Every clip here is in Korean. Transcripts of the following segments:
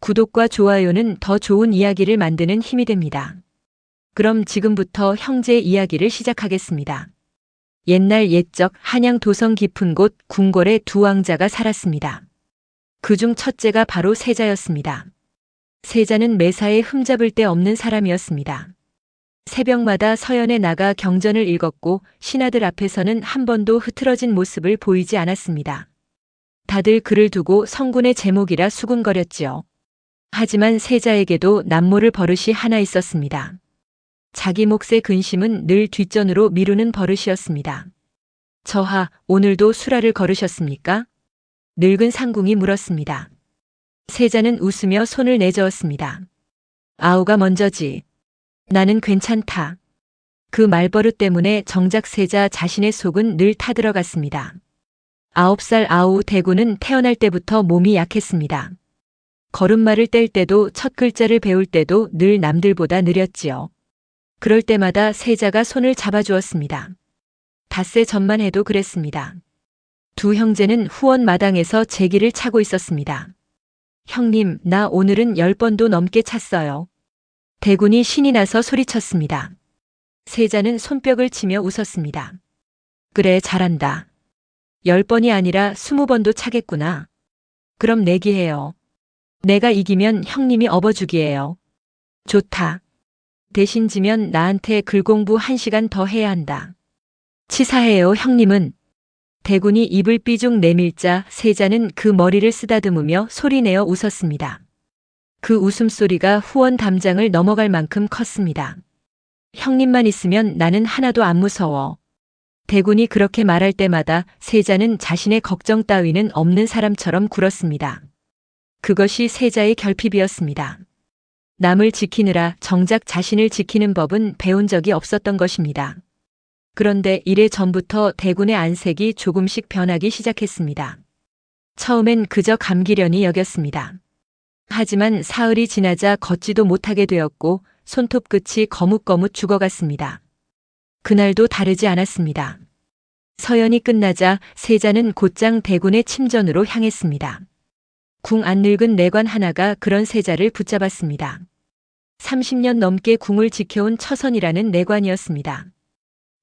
구독과 좋아요는 더 좋은 이야기를 만드는 힘이 됩니다. 그럼 지금부터 형제의 이야기를 시작하겠습니다. 옛날 옛적 한양 도성 깊은 곳 궁궐에 두 왕자가 살았습니다. 그중 첫째가 바로 세자였습니다. 세자는 매사에 흠잡을 데 없는 사람이었습니다. 새벽마다 서연에 나가 경전을 읽었고 신하들 앞에서는 한 번도 흐트러진 모습을 보이지 않았습니다. 다들 그를 두고 성군의 제목이라 수군거렸지요. 하지만 세자에게도 남모를 버릇이 하나 있었습니다. 자기 몫의 근심은 늘 뒷전으로 미루는 버릇이었습니다. 저하, 오늘도 수라를 거르셨습니까? 늙은 상궁이 물었습니다. 세자는 웃으며 손을 내저었습니다. 아우가 먼저지. 나는 괜찮다. 그 말버릇 때문에 정작 세자 자신의 속은 늘 타들어갔습니다. 9살 아우 대구는 태어날 때부터 몸이 약했습니다. 걸음마를 뗄 때도 첫 글자를 배울 때도 늘 남들보다 느렸지요. 그럴 때마다 세자가 손을 잡아주었습니다. 닷새 전만 해도 그랬습니다. 두 형제는 후원 마당에서 제기를 차고 있었습니다. 형님, 나 오늘은 10번도 넘게 찼어요. 대군이 신이 나서 소리쳤습니다. 세자는 손뼉을 치며 웃었습니다. 그래, 잘한다. 10번이 아니라 20번도 차겠구나. 그럼 내기해요. 내가 이기면 형님이 업어주기예요. 좋다. 대신 지면 나한테 글 공부 1시간 더 해야 한다. 치사해요, 형님은. 대군이 입을 삐죽 내밀자 세자는 그 머리를 쓰다듬으며 소리내어 웃었습니다. 그 웃음소리가 후원 담장을 넘어갈 만큼 컸습니다. 형님만 있으면 나는 하나도 안 무서워. 대군이 그렇게 말할 때마다 세자는 자신의 걱정 따위는 없는 사람처럼 굴었습니다. 그것이 세자의 결핍이었습니다. 남을 지키느라 정작 자신을 지키는 법은 배운 적이 없었던 것입니다. 그런데 이래 전부터 대군의 안색이 조금씩 변하기 시작했습니다. 처음엔 그저 감기련이 여겼습니다. 하지만 사흘이 지나자 걷지도 못하게 되었고 손톱 끝이 거뭇거뭇 죽어갔습니다. 그날도 다르지 않았습니다. 서연이 끝나자 세자는 곧장 대군의 침전으로 향했습니다. 궁 안 늙은 내관 하나가 그런 세자를 붙잡았습니다. 30년 넘게 궁을 지켜온 처선이라는 내관이었습니다.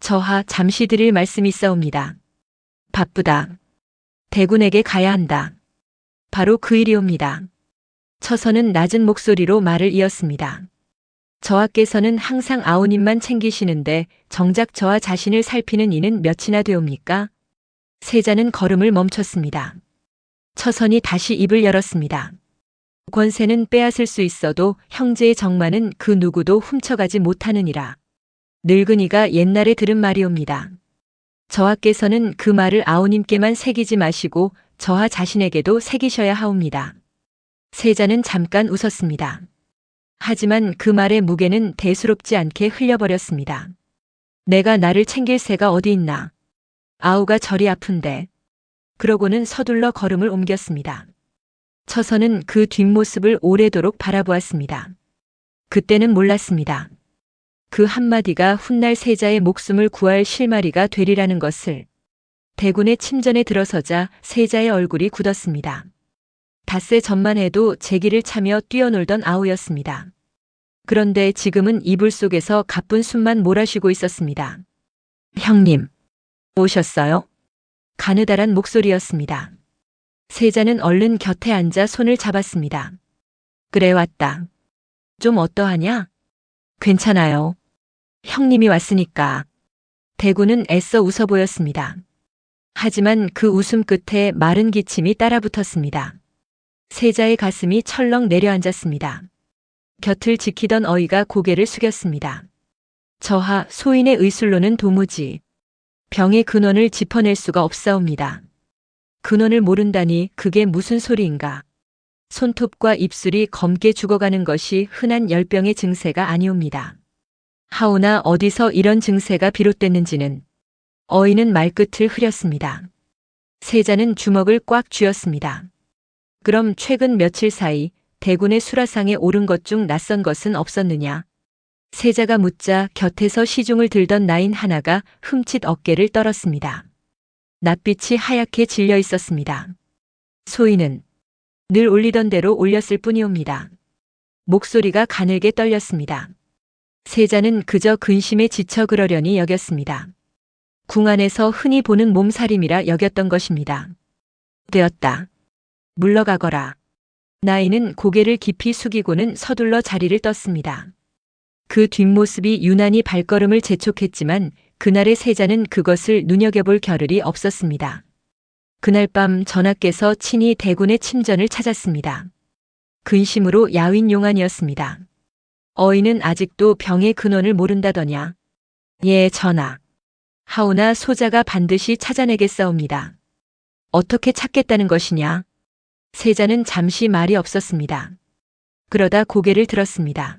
저하, 잠시 드릴 말씀이 있사옵니다. 바쁘다. 대군에게 가야 한다. 바로 그 일이옵니다. 처선은 낮은 목소리로 말을 이었습니다. 저하께서는 항상 아우님만 챙기시는데 정작 저하 자신을 살피는 이는 몇이나 되옵니까? 세자는 걸음을 멈췄습니다. 처선이 다시 입을 열었습니다. 권세는 빼앗을 수 있어도 형제의 정마는 그 누구도 훔쳐가지 못하느니라. 늙은이가 옛날에 들은 말이옵니다. 저하께서는 그 말을 아우님께만 새기지 마시고 저하 자신에게도 새기셔야 하옵니다. 세자는 잠깐 웃었습니다. 하지만 그 말의 무게는 대수롭지 않게 흘려버렸습니다. 내가 나를 챙길 새가 어디 있나. 아우가 저리 아픈데. 그러고는 서둘러 걸음을 옮겼습니다. 처선은 그 뒷모습을 오래도록 바라보았습니다. 그때는 몰랐습니다. 그 한마디가 훗날 세자의 목숨을 구할 실마리가 되리라는 것을. 대군의 침전에 들어서자 세자의 얼굴이 굳었습니다. 닷새 전만 해도 제기를 차며 뛰어놀던 아우였습니다. 그런데 지금은 이불 속에서 가쁜 숨만 몰아쉬고 있었습니다. 형님, 오셨어요? 가느다란 목소리였습니다. 세자는 얼른 곁에 앉아 손을 잡았습니다. 그래, 왔다. 좀 어떠하냐? 괜찮아요. 형님이 왔으니까. 대군은 애써 웃어 보였습니다. 하지만 그 웃음 끝에 마른 기침이 따라붙었습니다. 세자의 가슴이 철렁 내려앉았습니다. 곁을 지키던 어이가 고개를 숙였습니다. 저하, 소인의 의술로는 도무지 병의 근원을 짚어낼 수가 없사옵니다. 근원을 모른다니 그게 무슨 소리인가. 손톱과 입술이 검게 죽어가는 것이 흔한 열병의 증세가 아니옵니다. 하오나 어디서 이런 증세가 비롯됐는지는. 어이는 말끝을 흐렸습니다. 세자는 주먹을 꽉 쥐었습니다. 그럼 최근 며칠 사이 대군의 수라상에 오른 것 중 낯선 것은 없었느냐? 세자가 묻자 곁에서 시중을 들던 나인 하나가 흠칫 어깨를 떨었습니다. 낯빛이 하얗게 질려 있었습니다. 소인은 늘 올리던 대로 올렸을 뿐이옵니다. 목소리가 가늘게 떨렸습니다. 세자는 그저 근심에 지쳐 그러려니 여겼습니다. 궁 안에서 흔히 보는 몸살임이라 여겼던 것입니다. 되었다. 물러가거라. 나인은 고개를 깊이 숙이고는 서둘러 자리를 떴습니다. 그 뒷모습이 유난히 발걸음을 재촉했지만 그날의 세자는 그것을 눈여겨볼 겨를이 없었습니다. 그날 밤 전하께서 친히 대군의 침전을 찾았습니다. 근심으로 야윈 용안이었습니다. 어인은 아직도 병의 근원을 모른다더냐. 예, 전하. 하오나 소자가 반드시 찾아내겠사옵니다. 어떻게 찾겠다는 것이냐? 세자는 잠시 말이 없었습니다. 그러다 고개를 들었습니다.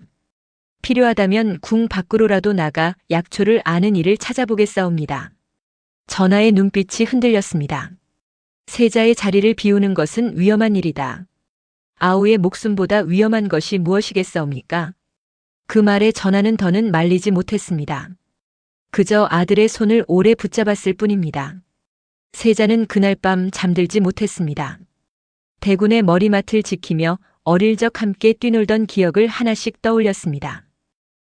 필요하다면 궁 밖으로라도 나가 약초를 아는 이를 찾아보겠사옵니다. 전하의 눈빛이 흔들렸습니다. 세자의 자리를 비우는 것은 위험한 일이다. 아우의 목숨보다 위험한 것이 무엇이겠사옵니까? 그 말에 전하는 더는 말리지 못했습니다. 그저 아들의 손을 오래 붙잡았을 뿐입니다. 세자는 그날 밤 잠들지 못했습니다. 대군의 머리맡을 지키며 어릴 적 함께 뛰놀던 기억을 하나씩 떠올렸습니다.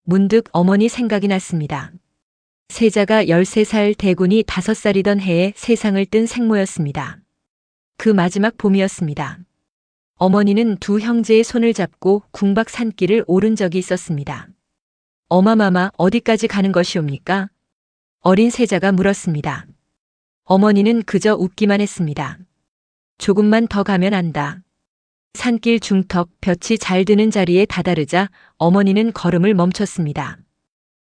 문득 어머니 생각이 났습니다. 세자가 13살, 대군이 5살이던 해에 세상을 뜬 생모였습니다. 그 마지막 봄이었습니다. 어머니는 두 형제의 손을 잡고 궁박 산길을 오른 적이 있었습니다. 어마마마 어디까지 가는 것이옵니까? 어린 세자가 물었습니다. 어머니는 그저 웃기만 했습니다. 조금만 더 가면 안다. 산길 중턱 볕이 잘 드는 자리에 다다르자 어머니는 걸음을 멈췄습니다.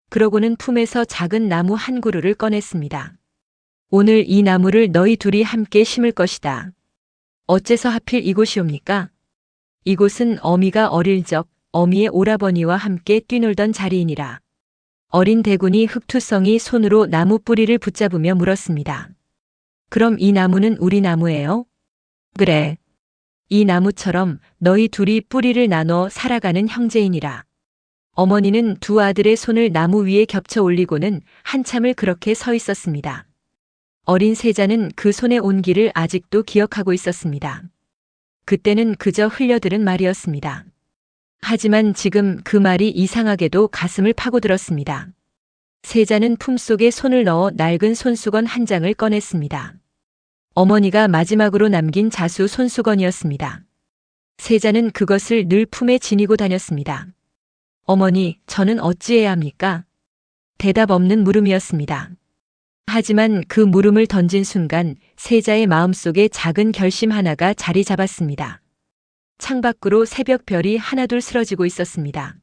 그러고는 품에서 작은 나무 한 그루를 꺼냈습니다. 오늘 이 나무를 너희 둘이 함께 심을 것이다. 어째서 하필 이곳이옵니까? 이곳은 어미가 어릴 적 어미의 오라버니와 함께 뛰놀던 자리이니라. 어린 대군이 흑투성이 손으로 나무 뿌리를 붙잡으며 물었습니다. 그럼 이 나무는 우리 나무예요? 그래. 이 나무처럼 너희 둘이 뿌리를 나눠 살아가는 형제이니라. 어머니는 두 아들의 손을 나무 위에 겹쳐 올리고는 한참을 그렇게 서 있었습니다. 어린 세자는 그 손의 온기를 아직도 기억하고 있었습니다. 그때는 그저 흘려들은 말이었습니다. 하지만 지금 그 말이 이상하게도 가슴을 파고들었습니다. 세자는 품속에 손을 넣어 낡은 손수건 한 장을 꺼냈습니다. 어머니가 마지막으로 남긴 자수 손수건이었습니다. 세자는 그것을 늘 품에 지니고 다녔습니다. 어머니, 저는 어찌해야 합니까? 대답 없는 물음이었습니다. 하지만 그 물음을 던진 순간 세자의 마음속에 작은 결심 하나가 자리 잡았습니다. 창밖으로 새벽별이 하나둘 쓰러지고 있었습니다.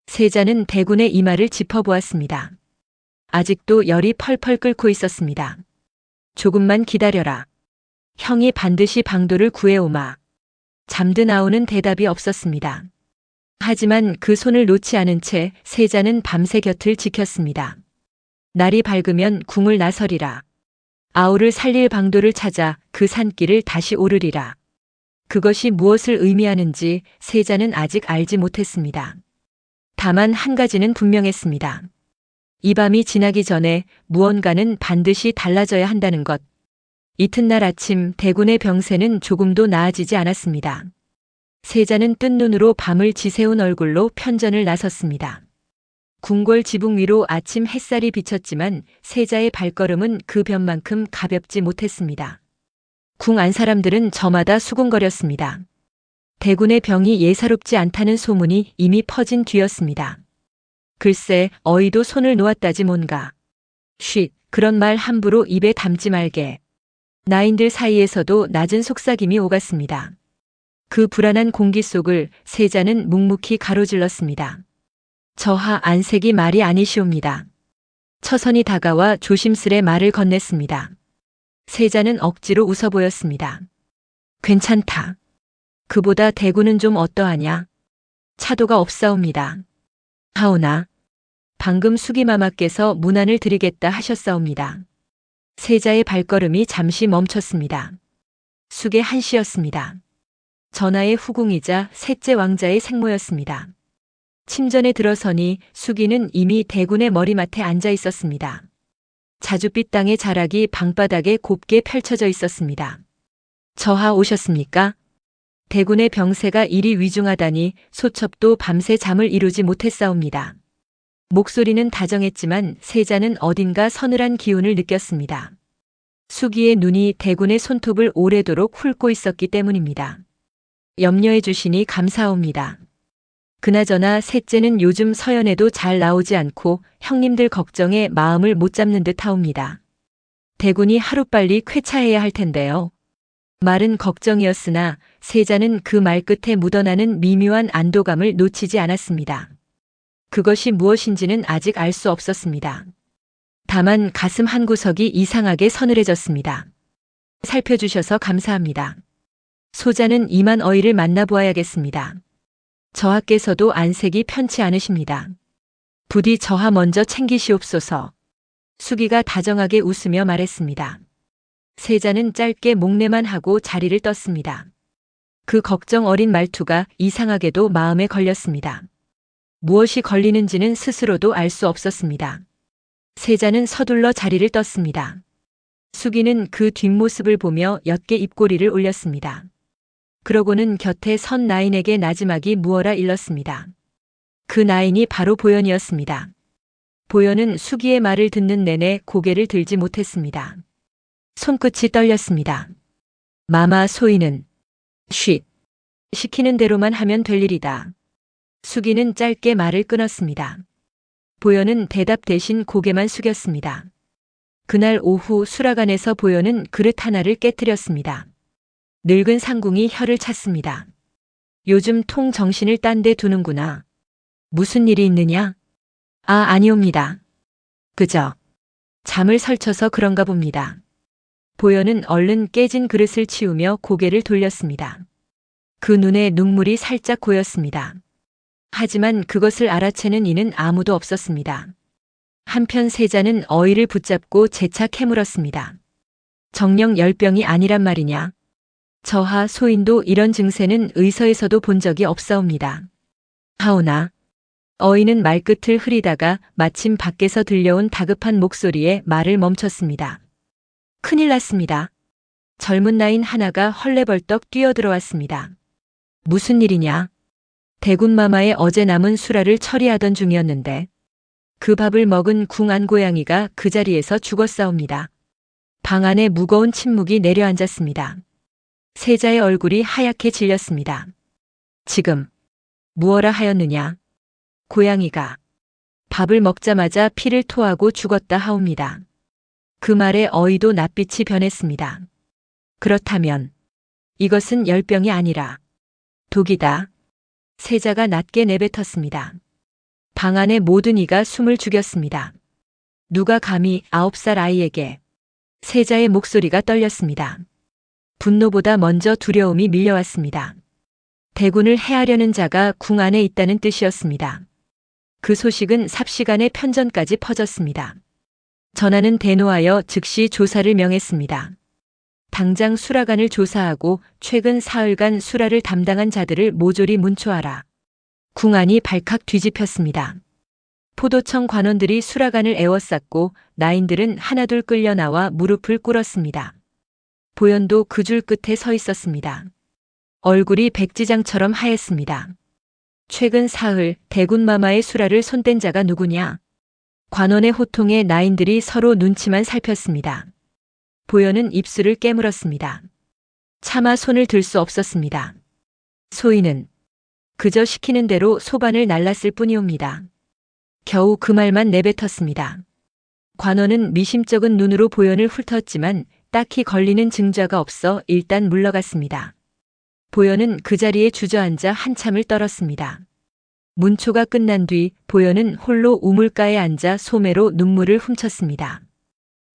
세자는 대군의 이마를 짚어보았습니다. 아직도 열이 펄펄 끓고 있었습니다. 조금만 기다려라. 형이 반드시 방도를 구해오마. 잠든 아우는 대답이 없었습니다. 하지만 그 손을 놓지 않은 채 세자는 밤새 곁을 지켰습니다. 날이 밝으면 궁을 나서리라. 아우를 살릴 방도를 찾아 그 산길을 다시 오르리라. 그것이 무엇을 의미하는지 세자는 아직 알지 못했습니다. 다만 한 가지는 분명했습니다. 이 밤이 지나기 전에 무언가는 반드시 달라져야 한다는 것. 이튿날 아침 대군의 병세는 조금도 나아지지 않았습니다. 세자는 뜬 눈으로 밤을 지새운 얼굴로 편전을 나섰습니다. 궁궐 지붕 위로 아침 햇살이 비쳤지만 세자의 발걸음은 그 볕만큼 가볍지 못했습니다. 궁 안 사람들은 저마다 수군거렸습니다. 대군의 병이 예사롭지 않다는 소문이 이미 퍼진 뒤였습니다. 글쎄, 어이도 손을 놓았다지 뭔가. 쉿, 그런 말 함부로 입에 담지 말게. 나인들 사이에서도 낮은 속삭임이 오갔습니다. 그 불안한 공기 속을 세자는 묵묵히 가로질렀습니다. 저하 안색이 말이 아니시옵니다. 처선이 다가와 조심스레 말을 건넸습니다. 세자는 억지로 웃어 보였습니다. 괜찮다. 그보다 대군은 좀 어떠하냐? 차도가 없사옵니다. 하오나, 방금 수기마마께서 문안을 드리겠다 하셨사옵니다. 세자의 발걸음이 잠시 멈췄습니다. 숙의 한씨였습니다. 전하의 후궁이자 셋째 왕자의 생모였습니다. 침전에 들어서니 수기는 이미 대군의 머리맡에 앉아 있었습니다. 자줏빛 땅의 자락이 방바닥에 곱게 펼쳐져 있었습니다. 저하 오셨습니까? 대군의 병세가 이리 위중하다니 소첩도 밤새 잠을 이루지 못했사옵니다. 목소리는 다정했지만 세자는 어딘가 서늘한 기운을 느꼈습니다. 수기의 눈이 대군의 손톱을 오래도록 훑고 있었기 때문입니다. 염려해 주시니 감사옵니다. 그나저나 셋째는 요즘 서연에도 잘 나오지 않고 형님들 걱정에 마음을 못 잡는 듯 하옵니다. 대군이 하루빨리 쾌차해야 할 텐데요. 말은 걱정이었으나 세자는 그 말끝에 묻어나는 미묘한 안도감을 놓치지 않았습니다. 그것이 무엇인지는 아직 알 수 없었습니다. 다만 가슴 한구석이 이상하게 서늘해졌습니다. 살펴주셔서 감사합니다. 소자는 이만 어이를 만나보아야겠습니다. 저하께서도 안색이 편치 않으십니다. 부디 저하 먼저 챙기시옵소서. 수기가 다정하게 웃으며 말했습니다. 세자는 짧게 목례만 하고 자리를 떴습니다. 그 걱정 어린 말투가 이상하게도 마음에 걸렸습니다. 무엇이 걸리는지는 스스로도 알 수 없었습니다. 세자는 서둘러 자리를 떴습니다. 수기는 그 뒷모습을 보며 옅게 입꼬리를 올렸습니다. 그러고는 곁에 선 나인에게 나지막이 무어라 일렀습니다. 그 나인이 바로 보연이었습니다. 보연은 수기의 말을 듣는 내내 고개를 들지 못했습니다. 손끝이 떨렸습니다. 마마 소인은 쉿. 시키는 대로만 하면 될 일이다. 수기는 짧게 말을 끊었습니다. 보연은 대답 대신 고개만 숙였습니다. 그날 오후 수라간에서 보연은 그릇 하나를 깨뜨렸습니다. 늙은 상궁이 혀를 찼습니다. 요즘 통 정신을 딴 데 두는구나. 무슨 일이 있느냐? 아니옵니다. 그저 잠을 설쳐서 그런가 봅니다. 보연은 얼른 깨진 그릇을 치우며 고개를 돌렸습니다. 그 눈에 눈물이 살짝 고였습니다. 하지만 그것을 알아채는 이는 아무도 없었습니다. 한편 세자는 어이를 붙잡고 재차 캐물었습니다. 정녕 열병이 아니란 말이냐? 저하 소인도 이런 증세는 의서에서도 본 적이 없사옵니다. 하오나 어이는 말끝을 흐리다가 마침 밖에서 들려온 다급한 목소리에 말을 멈췄습니다. 큰일 났습니다. 젊은 나인 하나가 헐레벌떡 뛰어들어왔습니다. 무슨 일이냐? 대군마마의 어제 남은 수라를 처리하던 중이었는데 그 밥을 먹은 궁안 고양이가 그 자리에서 죽었사옵니다. 방 안에 무거운 침묵이 내려앉았습니다. 세자의 얼굴이 하얗게 질렸습니다. 지금 무어라 하였느냐? 고양이가 밥을 먹자마자 피를 토하고 죽었다 하옵니다. 그 말에 어이도 낯빛이 변했습니다. 그렇다면 이것은 열병이 아니라 독이다. 세자가 낮게 내뱉었습니다. 방 안의 모든 이가 숨을 죽였습니다. 누가 감히 9살 아이에게. 세자의 목소리가 떨렸습니다. 분노보다 먼저 두려움이 밀려왔습니다. 대군을 해하려는 자가 궁 안에 있다는 뜻이었습니다. 그 소식은 삽시간에 편전까지 퍼졌습니다. 전하는 대노하여 즉시 조사를 명했습니다. 당장 수라간을 조사하고 최근 사흘간 수라를 담당한 자들을 모조리 문초하라. 궁 안이 발칵 뒤집혔습니다. 포도청 관원들이 수라간을 에워쌌고 나인들은 하나둘 끌려 나와 무릎을 꿇었습니다. 보연도 그 줄 끝에 서 있었습니다. 얼굴이 백지장처럼 하였습니다. 최근 사흘 대군마마의 수라를 손댄 자가 누구냐? 관원의 호통에 나인들이 서로 눈치만 살폈습니다. 보연은 입술을 깨물었습니다. 차마 손을 들 수 없었습니다. 소인은 그저 시키는 대로 소반을 날랐을 뿐이옵니다. 겨우 그 말만 내뱉었습니다. 관원은 미심쩍은 눈으로 보연을 훑었지만 딱히 걸리는 증자가 없어 일단 물러갔습니다. 보연은 그 자리에 주저앉아 한참을 떨었습니다. 문초가 끝난 뒤 보연은 홀로 우물가에 앉아 소매로 눈물을 훔쳤습니다.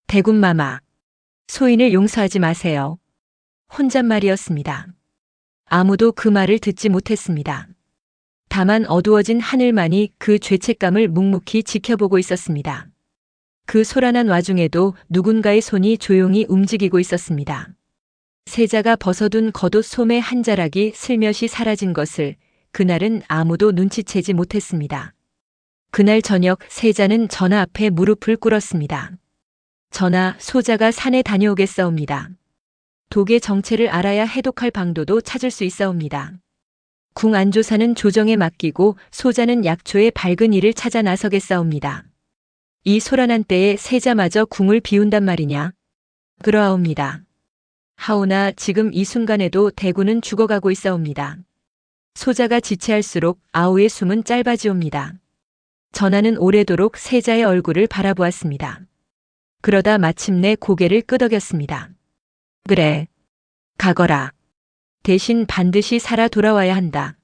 대군마마, 소인을 용서하지 마세요. 혼잣말이었습니다. 아무도 그 말을 듣지 못했습니다. 다만 어두워진 하늘만이 그 죄책감을 묵묵히 지켜보고 있었습니다. 그 소란한 와중에도 누군가의 손이 조용히 움직이고 있었습니다. 세자가 벗어둔 겉옷 소매 한 자락이 슬며시 사라진 것을 그날은 아무도 눈치채지 못했습니다. 그날 저녁 세자는 전하 앞에 무릎을 꿇었습니다. 전하, 소자가 산에 다녀오겠사옵니다. 독의 정체를 알아야 해독할 방도도 찾을 수 있사옵니다. 궁 안조사는 조정에 맡기고 소자는 약초의 밝은 일을 찾아 나서겠사옵니다. 이 소란한 때에 세자마저 궁을 비운단 말이냐? 그러하옵니다. 하오나 지금 이 순간에도 대군은 죽어가고 있사옵니다. 소자가 지체할수록 아우의 숨은 짧아지옵니다. 전하는 오래도록 세자의 얼굴을 바라보았습니다. 그러다 마침내 고개를 끄덕였습니다. 그래. 가거라. 대신 반드시 살아 돌아와야 한다.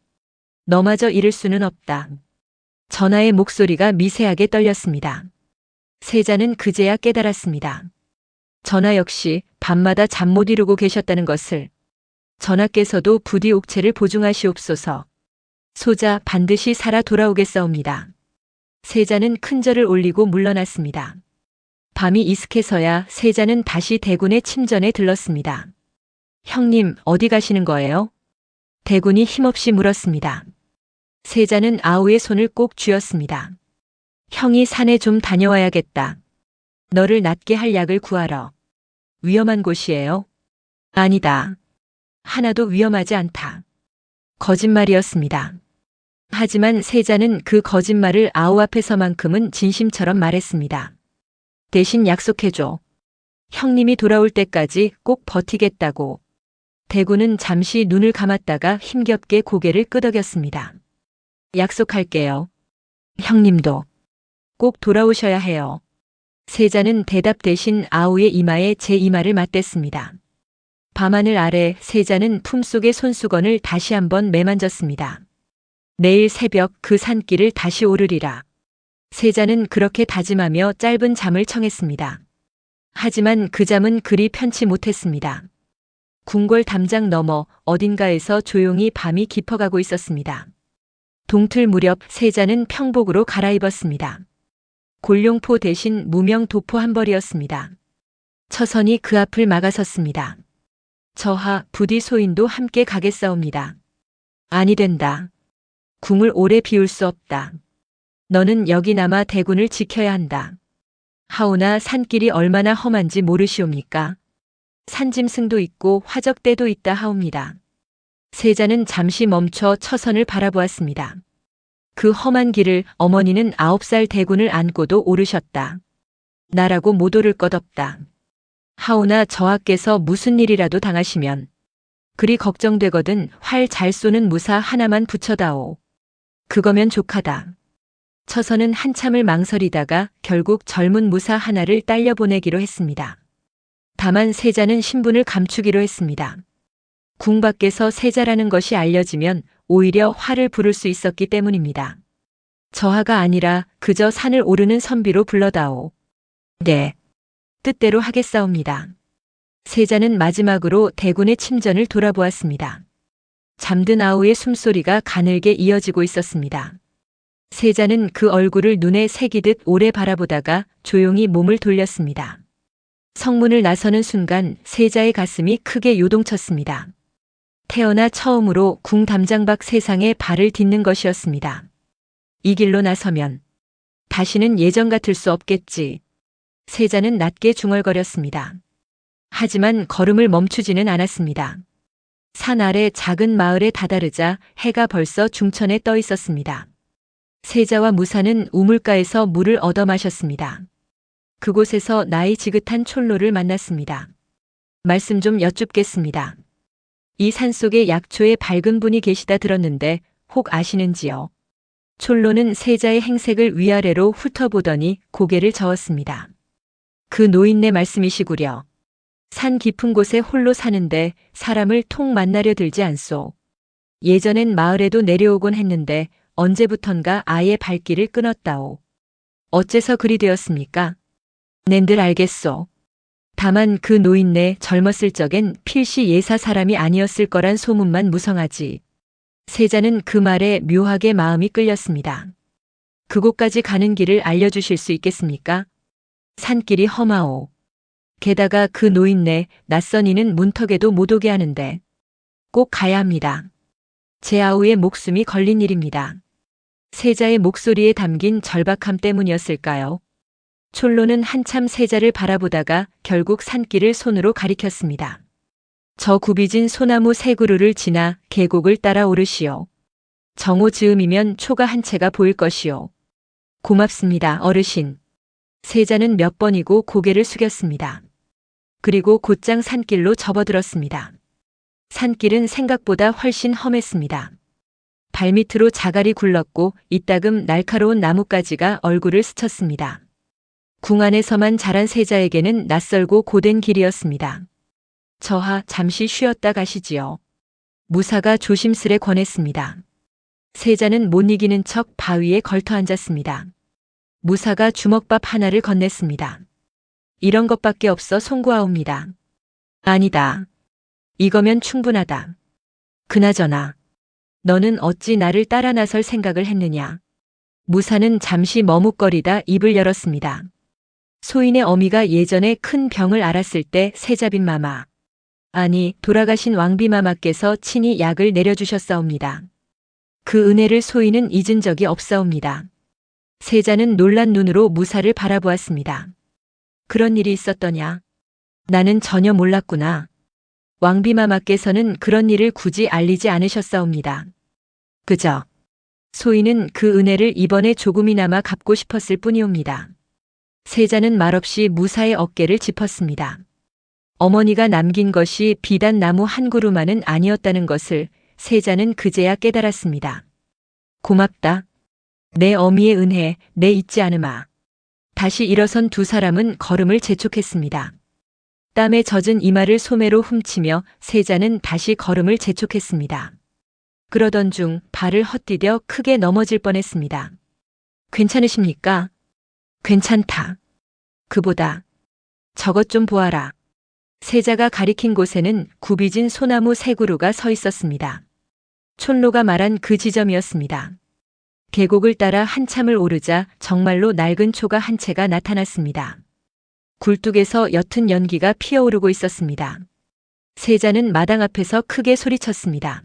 너마저 잃을 수는 없다. 전하의 목소리가 미세하게 떨렸습니다. 세자는 그제야 깨달았습니다. 전하 역시 밤마다 잠 못 이루고 계셨다는 것을. 전하께서도 부디 옥체를 보증하시옵소서. 소자 반드시 살아 돌아오겠사옵니다. 세자는 큰 절을 올리고 물러났습니다. 밤이 이슥해서야 세자는 다시 대군의 침전에 들렀습니다. 형님, 어디 가시는 거예요? 대군이 힘없이 물었습니다. 세자는 아우의 손을 꼭 쥐었습니다. 형이 산에 좀 다녀와야겠다. 너를 낫게 할 약을 구하러. 위험한 곳이에요? 아니다. 하나도 위험하지 않다. 거짓말이었습니다. 하지만 세자는 그 거짓말을 아우 앞에서만큼은 진심처럼 말했습니다. 대신 약속해줘. 형님이 돌아올 때까지 꼭 버티겠다고. 대군은 잠시 눈을 감았다가 힘겹게 고개를 끄덕였습니다. 약속할게요. 형님도 꼭 돌아오셔야 해요. 세자는 대답 대신 아우의 이마에 제 이마를 맞댔습니다. 밤하늘 아래 세자는 품속의 손수건을 다시 한번 매만졌습니다. 내일 새벽 그 산길을 다시 오르리라. 세자는 그렇게 다짐하며 짧은 잠을 청했습니다. 하지만 그 잠은 그리 편치 못했습니다. 궁궐 담장 너머 어딘가에서 조용히 밤이 깊어가고 있었습니다. 동틀 무렵 세자는 평복으로 갈아입었습니다. 골룡포 대신 무명 도포 한 벌이었습니다. 처선이 그 앞을 막아섰습니다. 저하 부디 소인도 함께 가겠사옵니다. 아니 된다. 궁을 오래 비울 수 없다. 너는 여기 남아 대군을 지켜야 한다. 하오나 산길이 얼마나 험한지 모르시옵니까? 산짐승도 있고 화적대도 있다 하옵니다. 세자는 잠시 멈춰 처선을 바라보았습니다. 그 험한 길을 어머니는 9살 대군을 안고도 오르셨다. 나라고 못 오를 것 없다. 하오나 저하께서 무슨 일이라도 당하시면 그리 걱정되거든 활 잘 쏘는 무사 하나만 붙여다오. 그거면 족하다. 처선은 한참을 망설이다가 결국 젊은 무사 하나를 딸려 보내기로 했습니다. 다만 세자는 신분을 감추기로 했습니다. 궁 밖에서 세자라는 것이 알려지면 오히려 화를 부를 수 있었기 때문입니다. 저하가 아니라 그저 산을 오르는 선비로 불러다오. 네. 뜻대로 하겠사옵니다. 세자는 마지막으로 대군의 침전을 돌아보았습니다. 잠든 아우의 숨소리가 가늘게 이어지고 있었습니다. 세자는 그 얼굴을 눈에 새기듯 오래 바라보다가 조용히 몸을 돌렸습니다. 성문을 나서는 순간 세자의 가슴이 크게 요동쳤습니다. 태어나 처음으로 궁 담장 밖 세상에 발을 딛는 것이었습니다. 이 길로 나서면 다시는 예전 같을 수 없겠지. 세자는 낮게 중얼거렸습니다. 하지만 걸음을 멈추지는 않았습니다. 산 아래 작은 마을에 다다르자 해가 벌써 중천에 떠 있었습니다. 세자와 무사는 우물가에서 물을 얻어 마셨습니다. 그곳에서 나이 지긋한 촐로를 만났습니다. 말씀 좀 여쭙겠습니다. 이 산속에 약초에 밝은 분이 계시다 들었는데 혹 아시는지요? 촐로는 세자의 행색을 위아래로 훑어보더니 고개를 저었습니다. 그 노인네 말씀이시구려. 산 깊은 곳에 홀로 사는데 사람을 통 만나려 들지 않소. 예전엔 마을에도 내려오곤 했는데 언제부턴가 아예 발길을 끊었다오. 어째서 그리 되었습니까? 낸들 알겠소. 다만 그 노인네 젊었을 적엔 필시 예사 사람이 아니었을 거란 소문만 무성하지. 세자는 그 말에 묘하게 마음이 끌렸습니다. 그곳까지 가는 길을 알려주실 수 있겠습니까? 산길이 험하오. 게다가 그 노인네 낯선 이는 문턱에도 못 오게 하는데 꼭 가야 합니다. 제 아우의 목숨이 걸린 일입니다. 세자의 목소리에 담긴 절박함 때문이었을까요? 촐로는 한참 세자를 바라보다가 결국 산길을 손으로 가리켰습니다. 저 굽이진 소나무 세 그루를 지나 계곡을 따라 오르시오. 정오 즈음이면 초가 한 채가 보일 것이오. 고맙습니다, 어르신. 세자는 몇 번이고 고개를 숙였습니다. 그리고 곧장 산길로 접어들었습니다. 산길은 생각보다 훨씬 험했습니다. 발밑으로 자갈이 굴렀고 이따금 날카로운 나뭇가지가 얼굴을 스쳤습니다. 궁 안에서만 자란 세자에게는 낯설고 고된 길이었습니다. 저하 잠시 쉬었다 가시지요. 무사가 조심스레 권했습니다. 세자는 못 이기는 척 바위에 걸터 앉았습니다. 무사가 주먹밥 하나를 건넸습니다. 이런 것밖에 없어 송구하옵니다. 아니다. 이거면 충분하다. 그나저나 너는 어찌 나를 따라 나설 생각을 했느냐. 무사는 잠시 머뭇거리다 입을 열었습니다. 소인의 어미가 예전에 큰 병을 앓았을 때 세자빈 마마, 아니 돌아가신 왕비 마마께서 친히 약을 내려주셨사옵니다. 그 은혜를 소인은 잊은 적이 없사옵니다. 세자는 놀란 눈으로 무사를 바라보았습니다. 그런 일이 있었더냐? 나는 전혀 몰랐구나. 왕비 마마께서는 그런 일을 굳이 알리지 않으셨사옵니다. 그저 소인은 그 은혜를 이번에 조금이나마 갚고 싶었을 뿐이옵니다. 세자는 말없이 무사의 어깨를 짚었습니다. 어머니가 남긴 것이 비단 나무 한 그루만은 아니었다는 것을 세자는 그제야 깨달았습니다. 고맙다. 내 어미의 은혜 내 잊지 않으마. 다시 일어선 두 사람은 걸음을 재촉했습니다. 땀에 젖은 이마를 소매로 훔치며 세자는 다시 걸음을 재촉했습니다. 그러던 중 발을 헛디뎌 크게 넘어질 뻔했습니다. 괜찮으십니까? 괜찮다. 그보다 저것 좀 보아라. 세자가 가리킨 곳에는 굽이진 소나무 세 그루가 서 있었습니다. 촌로가 말한 그 지점이었습니다. 계곡을 따라 한참을 오르자 정말로 낡은 초가 한 채가 나타났습니다. 굴뚝에서 옅은 연기가 피어오르고 있었습니다. 세자는 마당 앞에서 크게 소리쳤습니다.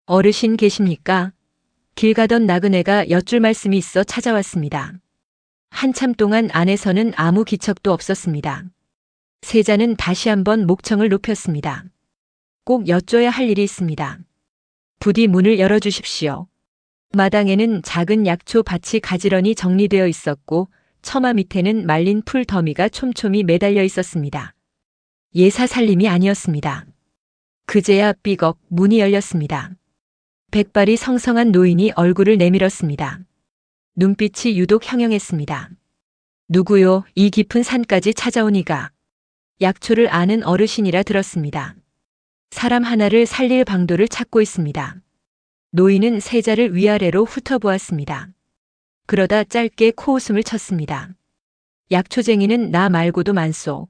어르신 계십니까? 길 가던 나그네가 여쭐 말씀이 있어 찾아왔습니다. 한참 동안 안에서는 아무 기척도 없었습니다. 세자는 다시 한번 목청을 높였습니다. 꼭 여쭤야 할 일이 있습니다. 부디 문을 열어주십시오. 마당에는 작은 약초 밭이 가지런히 정리되어 있었고 처마 밑에는 말린 풀 더미가 촘촘히 매달려 있었습니다. 예사 살림이 아니었습니다. 그제야 삐걱 문이 열렸습니다. 백발이 성성한 노인이 얼굴을 내밀었습니다. 눈빛이 유독 형형했습니다. 누구요? 이 깊은 산까지 찾아오니가. 약초를 아는 어르신이라 들었습니다. 사람 하나를 살릴 방도를 찾고 있습니다. 노인은 세자를 위아래로 훑어보았습니다. 그러다 짧게 코웃음을 쳤습니다. 약초쟁이는 나 말고도 많소.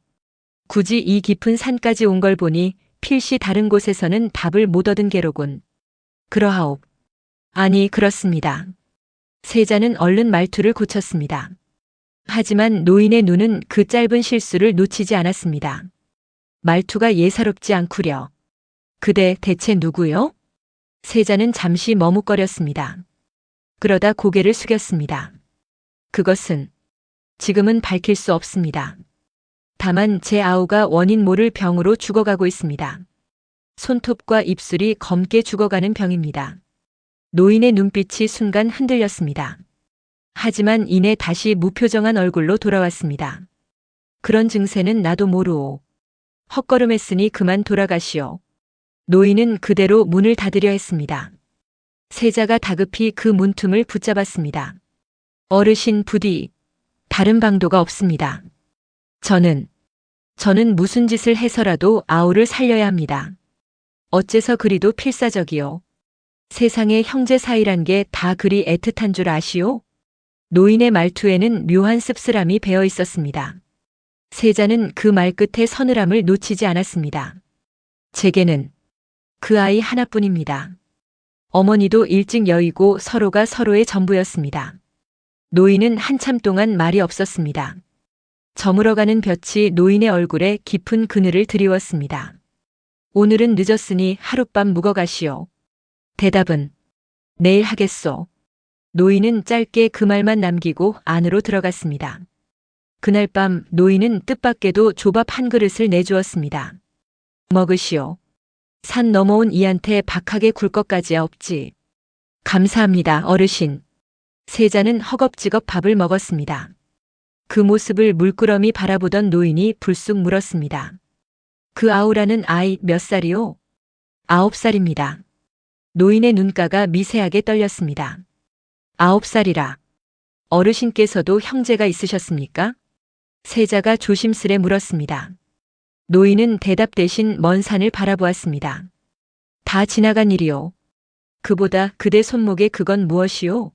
굳이 이 깊은 산까지 온 걸 보니 필시 다른 곳에서는 답을 못 얻은 게로군. 그러하옵. 아니 그렇습니다. 세자는 얼른 말투를 고쳤습니다. 하지만 노인의 눈은 그 짧은 실수를 놓치지 않았습니다. 말투가 예사롭지 않구려. 그대 대체 누구요? 세자는 잠시 머뭇거렸습니다. 그러다 고개를 숙였습니다. 그것은 지금은 밝힐 수 없습니다. 다만 제 아우가 원인 모를 병으로 죽어가고 있습니다. 손톱과 입술이 검게 죽어가는 병입니다. 노인의 눈빛이 순간 흔들렸습니다. 하지만 이내 다시 무표정한 얼굴로 돌아왔습니다. 그런 증세는 나도 모르오. 헛걸음했으니 그만 돌아가시오. 노인은 그대로 문을 닫으려 했습니다. 세자가 다급히 그 문틈을 붙잡았습니다. 어르신 부디 다른 방도가 없습니다. 저는 무슨 짓을 해서라도 아우를 살려야 합니다. 어째서 그리도 필사적이요. 세상에 형제 사이란 게 다 그리 애틋한 줄 아시오? 노인의 말투에는 묘한 씁쓸함이 배어 있었습니다. 세자는 그 말끝에 서늘함을 놓치지 않았습니다. 제게는 그 아이 하나뿐입니다. 어머니도 일찍 여의고 서로가 서로의 전부였습니다. 노인은 한참 동안 말이 없었습니다. 저물어가는 볕이 노인의 얼굴에 깊은 그늘을 드리웠습니다. 오늘은 늦었으니 하룻밤 묵어가시오. 대답은 내일 하겠소. 노인은 짧게 그 말만 남기고 안으로 들어갔습니다. 그날 밤 노인은 뜻밖에도 조밥 한 그릇을 내주었습니다. 먹으시오. 산 넘어온 이한테 박하게 굴 것까지야 없지. 감사합니다, 어르신. 세자는 허겁지겁 밥을 먹었습니다. 그 모습을 물끄러미 바라보던 노인이 불쑥 물었습니다. 그 아우라는 아이 몇 살이요? 9살입니다. 노인의 눈가가 미세하게 떨렸습니다. 9살이라. 어르신께서도 형제가 있으셨습니까? 세자가 조심스레 물었습니다. 노인은 대답 대신 먼 산을 바라보았습니다. 다 지나간 일이요. 그보다 그대 손목에 그건 무엇이요?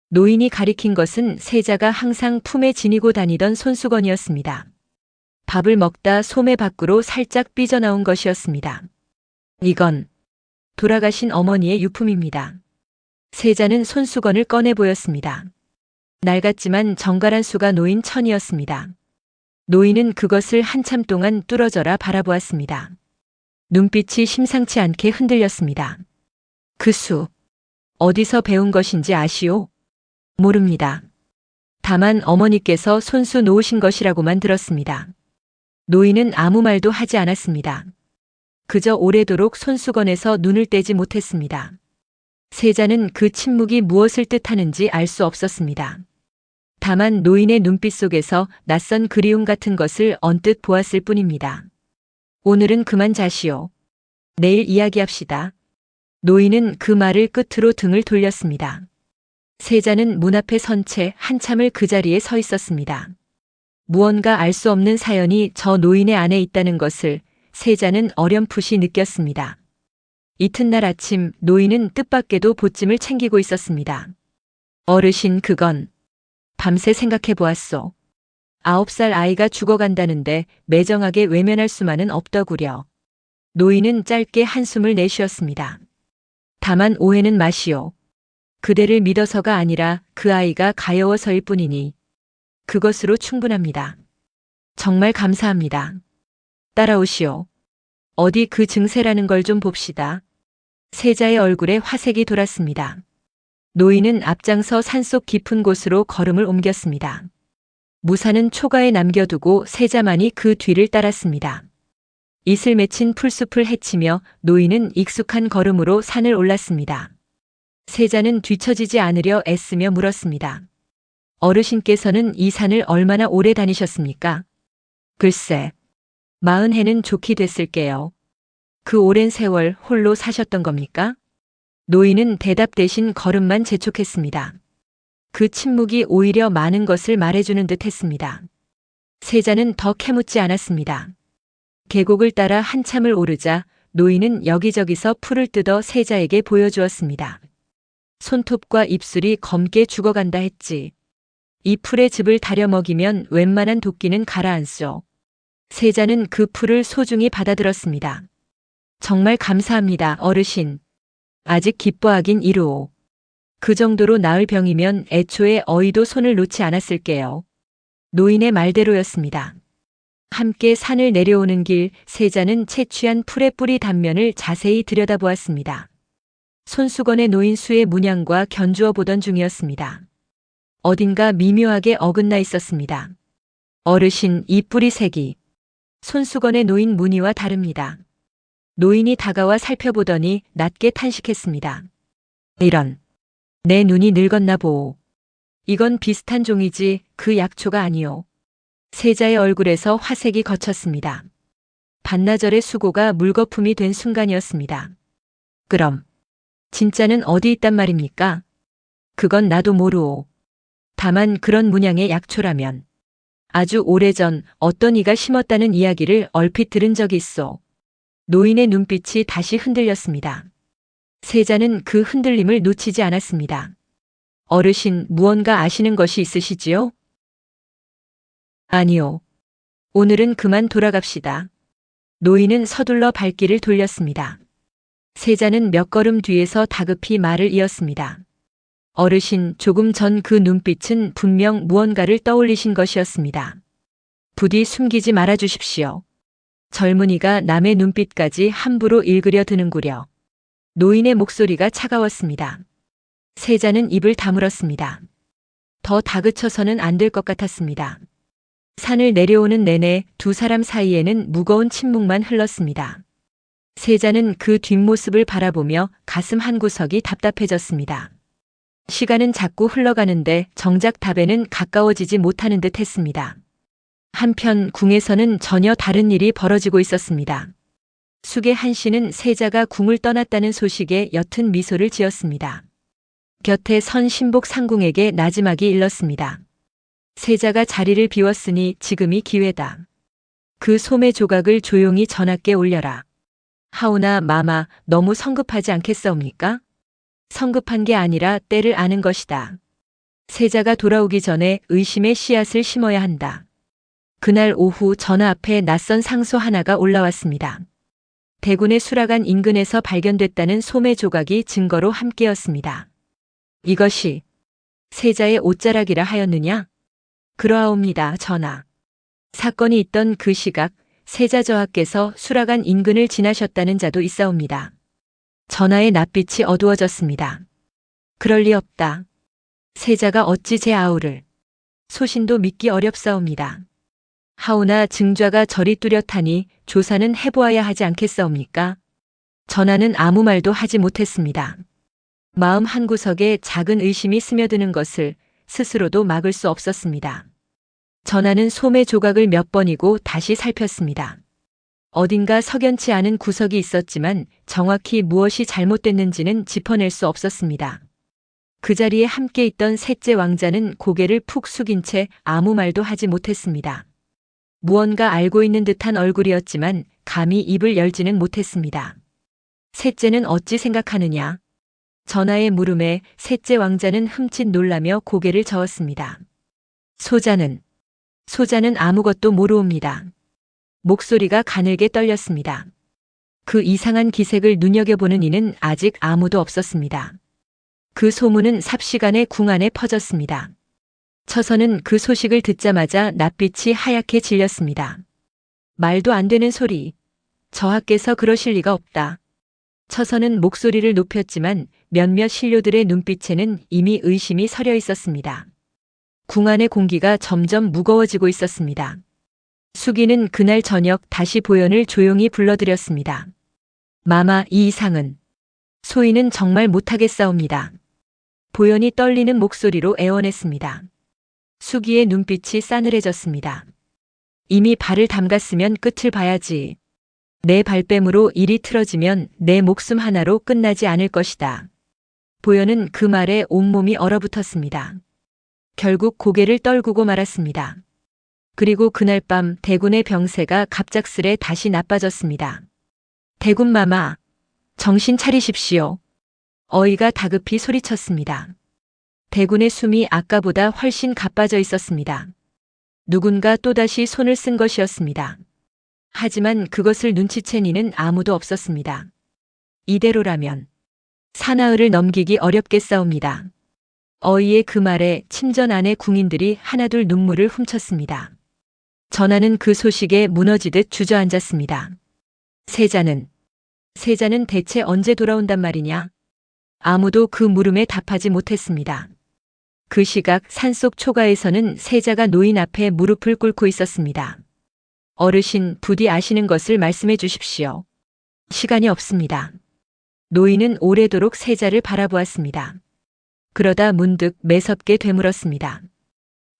노인이 가리킨 것은 세자가 항상 품에 지니고 다니던 손수건이었습니다. 밥을 먹다 소매 밖으로 살짝 삐져나온 것이었습니다. 이건 돌아가신 어머니의 유품입니다. 세자는 손수건을 꺼내 보였습니다. 낡았지만 정갈한 수가 놓인 천이었습니다. 노인은 그것을 한참 동안 뚫어져라 바라보았습니다. 눈빛이 심상치 않게 흔들렸습니다. 그 수, 어디서 배운 것인지 아시오? 모릅니다. 다만 어머니께서 손수 놓으신 것이라고만 들었습니다. 노인은 아무 말도 하지 않았습니다. 그저 오래도록 손수건에서 눈을 떼지 못했습니다. 세자는 그 침묵이 무엇을 뜻하는지 알 수 없었습니다. 다만 노인의 눈빛 속에서 낯선 그리움 같은 것을 언뜻 보았을 뿐입니다. 오늘은 그만 자시오. 내일 이야기합시다. 노인은 그 말을 끝으로 등을 돌렸습니다. 세자는 문 앞에 선 채 한참을 그 자리에 서 있었습니다. 무언가 알 수 없는 사연이 저 노인의 안에 있다는 것을 세자는 어렴풋이 느꼈습니다. 이튿날 아침 노인은 뜻밖에도 보찜을 챙기고 있었습니다. 어르신, 그건 밤새 생각해 보았소. 9살 아이가 죽어간다는데 매정하게 외면할 수만은 없더구려. 노인은 짧게 한숨을 내쉬었습니다. 다만 오해는 마시오. 그대를 믿어서가 아니라 그 아이가 가여워서일 뿐이니 그것으로 충분합니다. 정말 감사합니다. 따라오시오. 어디 그 증세라는 걸 좀 봅시다. 세자의 얼굴에 화색이 돌았습니다. 노인은 앞장서 산속 깊은 곳으로 걸음을 옮겼습니다. 무사는 초가에 남겨두고 세자만이 그 뒤를 따랐습니다. 이슬 맺힌 풀숲을 헤치며 노인은 익숙한 걸음으로 산을 올랐습니다. 세자는 뒤처지지 않으려 애쓰며 물었습니다. 어르신께서는 이 산을 얼마나 오래 다니셨습니까? 글쎄, 40해는 좋게 됐을게요. 그 오랜 세월 홀로 사셨던 겁니까? 노인은 대답 대신 걸음만 재촉했습니다. 그 침묵이 오히려 많은 것을 말해주는 듯 했습니다. 세자는 더 캐묻지 않았습니다. 계곡을 따라 한참을 오르자 노인은 여기저기서 풀을 뜯어 세자에게 보여주었습니다. 손톱과 입술이 검게 죽어간다 했지. 이 풀의 즙을 다려 먹이면 웬만한 도끼는 가라앉소. 세자는 그 풀을 소중히 받아들었습니다. 정말 감사합니다, 어르신. 아직 기뻐하긴 이루오. 그 정도로 나을 병이면 애초에 어이도 손을 놓지 않았을게요. 노인의 말대로였습니다. 함께 산을 내려오는 길 세자는 채취한 풀의 뿌리 단면을 자세히 들여다보았습니다. 손수건에 놓인 수의 문양과 견주어 보던 중이었습니다. 어딘가 미묘하게 어긋나 있었습니다. 어르신, 이 뿌리 색이 손수건에 놓인 무늬와 다릅니다. 노인이 다가와 살펴보더니 낮게 탄식했습니다. 이런, 내 눈이 늙었나 보오. 이건 비슷한 종이지 그 약초가 아니오. 세자의 얼굴에서 화색이 걷혔습니다. 반나절의 수고가 물거품이 된 순간이었습니다. 그럼 진짜는 어디 있단 말입니까? 그건 나도 모르오. 다만 그런 문양의 약초라면 아주 오래전 어떤 이가 심었다는 이야기를 얼핏 들은 적이 있어. 노인의 눈빛이 다시 흔들렸습니다. 세자는 그 흔들림을 놓치지 않았습니다. 어르신, 무언가 아시는 것이 있으시지요? 아니요. 오늘은 그만 돌아갑시다. 노인은 서둘러 발길을 돌렸습니다. 세자는 몇 걸음 뒤에서 다급히 말을 이었습니다. 어르신, 조금 전 그 눈빛은 분명 무언가를 떠올리신 것이었습니다. 부디 숨기지 말아 주십시오. 젊은이가 남의 눈빛까지 함부로 읽으려 드는구려. 노인의 목소리가 차가웠습니다. 세자는 입을 다물었습니다. 더 다그쳐서는 안 될 것 같았습니다. 산을 내려오는 내내 두 사람 사이에는 무거운 침묵만 흘렀습니다. 세자는 그 뒷모습을 바라보며 가슴 한구석이 답답해졌습니다. 시간은 자꾸 흘러가는데 정작 답에는 가까워지지 못하는 듯 했습니다. 한편 궁에서는 전혀 다른 일이 벌어지고 있었습니다. 숙의 한씨는 세자가 궁을 떠났다는 소식에 옅은 미소를 지었습니다. 곁에 선 신복 상궁에게 나지막이 일렀습니다. 세자가 자리를 비웠으니 지금이 기회다. 그 소매 조각을 조용히 전하께 올려라. 하오나 마마, 너무 성급하지 않겠사옵니까? 성급한 게 아니라 때를 아는 것이다. 세자가 돌아오기 전에 의심의 씨앗을 심어야 한다. 그날 오후 전하 앞에 낯선 상소 하나가 올라왔습니다. 대군의 수락관 인근에서 발견됐다는 소매 조각이 증거로 함께였습니다. 이것이 세자의 옷자락이라 하였느냐? 그러하옵니다, 전하. 사건이 있던 그 시각 세자 저하께서 수락관 인근을 지나셨다는 자도 있사옵니다. 전하의 낯빛이 어두워졌습니다. 그럴 리 없다. 세자가 어찌 제 아우를. 소신도 믿기 어렵사옵니다. 하오나 증좌가 저리 뚜렷하니 조사는 해보아야 하지 않겠사옵니까? 전하는 아무 말도 하지 못했습니다. 마음 한구석에 작은 의심이 스며드는 것을 스스로도 막을 수 없었습니다. 전하는 소매 조각을 몇 번이고 다시 살폈습니다. 어딘가 석연치 않은 구석이 있었지만 정확히 무엇이 잘못됐는지는 짚어낼 수 없었습니다. 그 자리에 함께 있던 셋째 왕자는 고개를 푹 숙인 채 아무 말도 하지 못했습니다. 무언가 알고 있는 듯한 얼굴이었지만 감히 입을 열지는 못했습니다. 셋째는 어찌 생각하느냐? 전하의 물음에 셋째 왕자는 흠칫 놀라며 고개를 저었습니다. 소자는 아무것도 모르옵니다. 목소리가 가늘게 떨렸습니다. 그 이상한 기색을 눈여겨보는 이는 아직 아무도 없었습니다. 그 소문은 삽시간에 궁 안에 퍼졌습니다. 처서는 그 소식을 듣자마자 낯빛이 하얗게 질렸습니다. 말도 안 되는 소리. 저하께서 그러실 리가 없다. 처서는 목소리를 높였지만 몇몇 신료들의 눈빛에는 이미 의심이 서려 있었습니다. 궁 안의 공기가 점점 무거워지고 있었습니다. 수기는 그날 저녁 다시 보연을 조용히 불러들였습니다. 마마, 이 이상은. 소인은 정말 못하겠사옵니다. 보연이 떨리는 목소리로 애원했습니다. 수기의 눈빛이 싸늘해졌습니다. 이미 발을 담갔으면 끝을 봐야지. 내 발뺌으로 일이 틀어지면 내 목숨 하나로 끝나지 않을 것이다. 보연은 그 말에 온몸이 얼어붙었습니다. 결국 고개를 떨구고 말았습니다. 그리고 그날 밤 대군의 병세가 갑작스레 다시 나빠졌습니다. 대군 마마, 정신 차리십시오. 어이가 다급히 소리쳤습니다. 대군의 숨이 아까보다 훨씬 가빠져 있었습니다. 누군가 또다시 손을 쓴 것이었습니다. 하지만 그것을 눈치챈 이는 아무도 없었습니다. 이대로라면 사나흘을 넘기기 어렵겠사옵니다. 어이의 그 말에 침전 안의 궁인들이 하나둘 눈물을 훔쳤습니다. 전하는 그 소식에 무너지듯 주저앉았습니다. 세자는 대체 언제 돌아온단 말이냐? 아무도 그 물음에 답하지 못했습니다. 그 시각 산속 초가에서는 세자가 노인 앞에 무릎을 꿇고 있었습니다. 어르신, 부디 아시는 것을 말씀해 주십시오. 시간이 없습니다. 노인은 오래도록 세자를 바라보았습니다. 그러다 문득 매섭게 되물었습니다.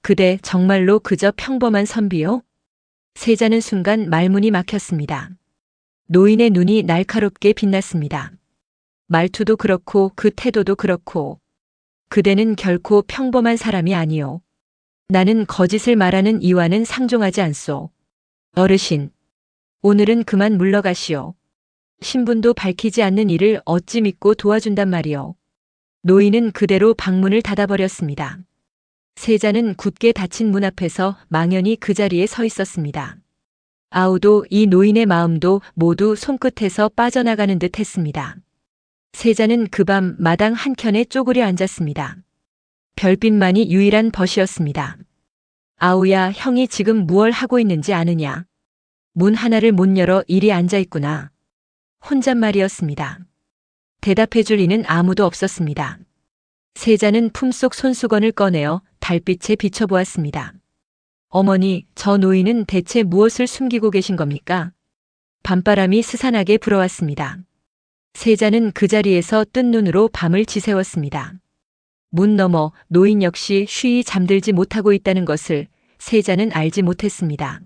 그대 정말로 그저 평범한 선비요? 세자는 순간 말문이 막혔습니다. 노인의 눈이 날카롭게 빛났습니다. 말투도 그렇고 그 태도도 그렇고 그대는 결코 평범한 사람이 아니오. 나는 거짓을 말하는 이와는 상종하지 않소. 어르신, 오늘은 그만 물러가시오. 신분도 밝히지 않는 이를 어찌 믿고 도와준단 말이오. 노인은 그대로 방문을 닫아버렸습니다. 세자는 굳게 닫힌 문 앞에서 망연히 그 자리에 서 있었습니다. 아우도 이 노인의 마음도 모두 손끝에서 빠져나가는 듯 했습니다. 세자는 그 밤 마당 한켠에 쪼그려 앉았습니다. 별빛만이 유일한 벗이었습니다. 아우야, 형이 지금 무얼 하고 있는지 아느냐? 문 하나를 못 열어 이리 앉아있구나. 혼잣말이었습니다. 대답해줄 이는 아무도 없었습니다. 세자는 품속 손수건을 꺼내어 달빛에 비춰보았습니다. 어머니, 저 노인은 대체 무엇을 숨기고 계신 겁니까? 밤바람이 스산하게 불어왔습니다. 세자는 그 자리에서 뜬 눈으로 밤을 지새웠습니다. 문 너머 노인 역시 쉬이 잠들지 못하고 있다는 것을 세자는 알지 못했습니다.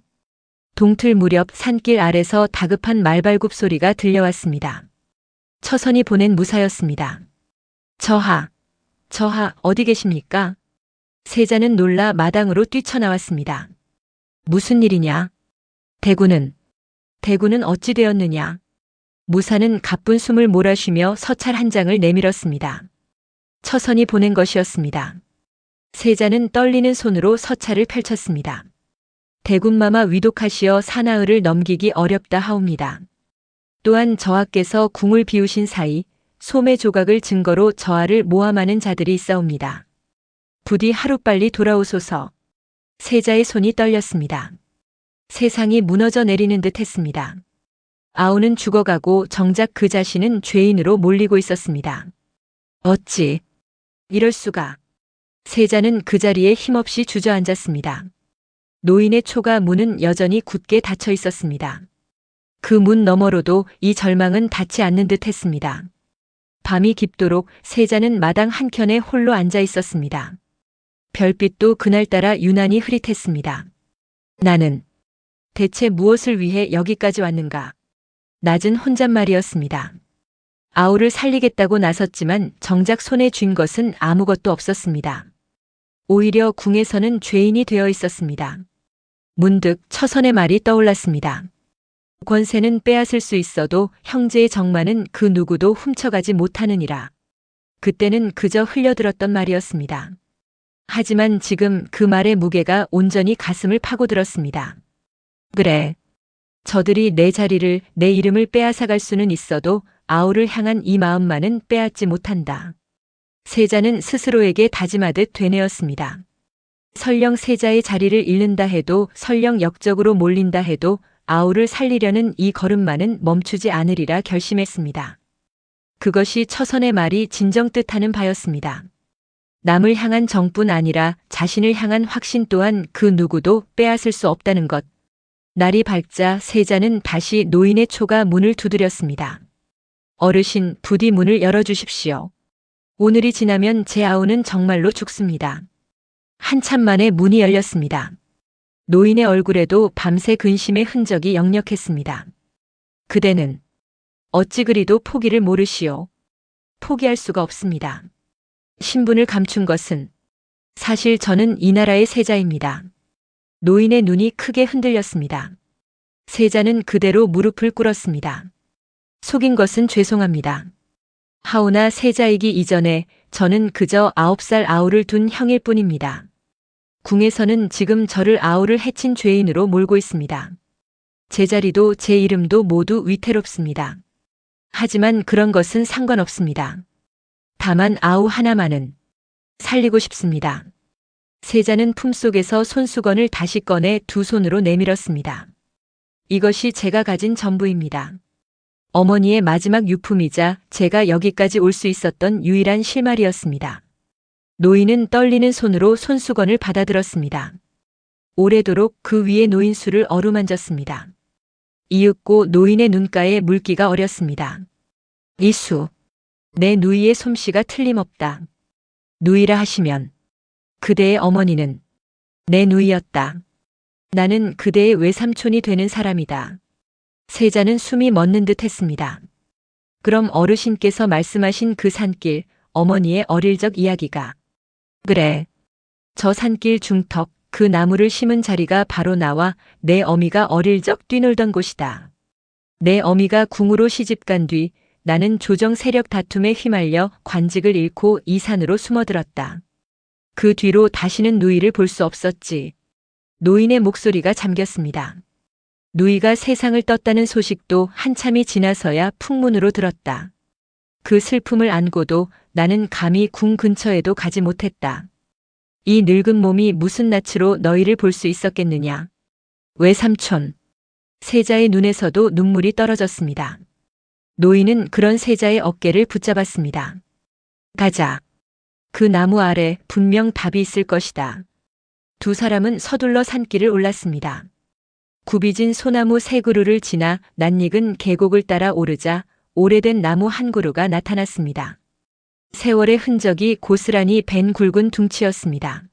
동틀 무렵 산길 아래서 다급한 말발굽 소리가 들려왔습니다. 처선이 보낸 무사였습니다. 저하, 어디 계십니까? 세자는 놀라 마당으로 뛰쳐나왔습니다. 무슨 일이냐? 대구는 어찌 되었느냐? 무사는 가쁜 숨을 몰아쉬며 서찰 한 장을 내밀었습니다. 처선이 보낸 것이었습니다. 세자는 떨리는 손으로 서찰을 펼쳤습니다. 대군마마 위독하시어 사나흘을 넘기기 어렵다 하옵니다. 또한 저하께서 궁을 비우신 사이 소매 조각을 증거로 저하를 모함하는 자들이 있사옵니다. 부디 하루빨리 돌아오소서. 세자의 손이 떨렸습니다. 세상이 무너져 내리는 듯 했습니다. 아우는 죽어가고 정작 그 자신은 죄인으로 몰리고 있었습니다. 어찌 이럴 수가. 세자는 그 자리에 힘없이 주저앉았습니다. 노인의 초가 문은 여전히 굳게 닫혀 있었습니다. 그 문 너머로도 이 절망은 닿지 않는 듯 했습니다. 밤이 깊도록 세자는 마당 한켠에 홀로 앉아 있었습니다. 별빛도 그날따라 유난히 흐릿했습니다. 나는 대체 무엇을 위해 여기까지 왔는가? 낮은 혼잣말이었습니다. 아우를 살리겠다고 나섰지만 정작 손에 쥔 것은 아무것도 없었습니다. 오히려 궁에서는 죄인이 되어 있었습니다. 문득 처선의 말이 떠올랐습니다. 권세는 빼앗을 수 있어도 형제의 정마는 그 누구도 훔쳐가지 못하느니라. 그때는 그저 흘려들었던 말이었습니다. 하지만 지금 그 말의 무게가 온전히 가슴을 파고들었습니다. 그래. 저들이 내 자리를, 내 이름을 빼앗아갈 수는 있어도 아우를 향한 이 마음만은 빼앗지 못한다. 세자는 스스로에게 다짐하듯 되뇌었습니다. 설령 세자의 자리를 잃는다 해도, 설령 역적으로 몰린다 해도 아우를 살리려는 이 걸음만은 멈추지 않으리라 결심했습니다. 그것이 처선의 말이 진정 뜻하는 바였습니다. 남을 향한 정뿐 아니라 자신을 향한 확신 또한 그 누구도 빼앗을 수 없다는 것. 날이 밝자 세자는 다시 노인의 초가 문을 두드렸습니다. 어르신, 부디 문을 열어주십시오. 오늘이 지나면 제 아우는 정말로 죽습니다. 한참 만에 문이 열렸습니다. 노인의 얼굴에도 밤새 근심의 흔적이 역력했습니다. 그대는 어찌 그리도 포기를 모르시오. 포기할 수가 없습니다. 신분을 감춘 것은 사실 저는 이 나라의 세자입니다. 노인의 눈이 크게 흔들렸습니다. 세자는 그대로 무릎을 꿇었습니다. 속인 것은 죄송합니다. 하오나 세자이기 이전에 저는 그저 9살 아우를 둔 형일 뿐입니다. 궁에서는 지금 저를 아우를 해친 죄인으로 몰고 있습니다. 제 자리도 제 이름도 모두 위태롭습니다. 하지만 그런 것은 상관없습니다. 다만 아우 하나만은 살리고 싶습니다. 세자는 품속에서 손수건을 다시 꺼내 두 손으로 내밀었습니다. 이것이 제가 가진 전부입니다. 어머니의 마지막 유품이자 제가 여기까지 올 수 있었던 유일한 실마리였습니다. 노인은 떨리는 손으로 손수건을 받아들었습니다. 오래도록 그 위에 놓인 수를 어루만졌습니다. 이윽고 노인의 눈가에 물기가 어렸습니다. 이 수, 내 누이의 솜씨가 틀림없다. 누이라 하시면 그대의 어머니는 내 누이였다. 나는 그대의 외삼촌이 되는 사람이다. 세자는 숨이 멎는 듯 했습니다. 그럼 어르신께서 말씀하신 그 산길, 어머니의 어릴 적 이야기가. 그래. 저 산길 중턱, 그 나무를 심은 자리가 바로 나와 내 어미가 어릴 적 뛰놀던 곳이다. 내 어미가 궁으로 시집간 뒤 나는 조정 세력 다툼에 휘말려 관직을 잃고 이 산으로 숨어들었다. 그 뒤로 다시는 누이를 볼 수 없었지. 노인의 목소리가 잠겼습니다. 누이가 세상을 떴다는 소식도 한참이 지나서야 풍문으로 들었다. 그 슬픔을 안고도 나는 감히 궁 근처에도 가지 못했다. 이 늙은 몸이 무슨 낯으로 너희를 볼 수 있었겠느냐. 외삼촌. 세자의 눈에서도 눈물이 떨어졌습니다. 노인은 그런 세자의 어깨를 붙잡았습니다. 가자. 그 나무 아래 분명 답이 있을 것이다. 두 사람은 서둘러 산길을 올랐습니다. 굽이진 소나무 세 그루를 지나 낯익은 계곡을 따라 오르자 오래된 나무 한 그루가 나타났습니다. 세월의 흔적이 고스란히 밴 굵은 둥치였습니다.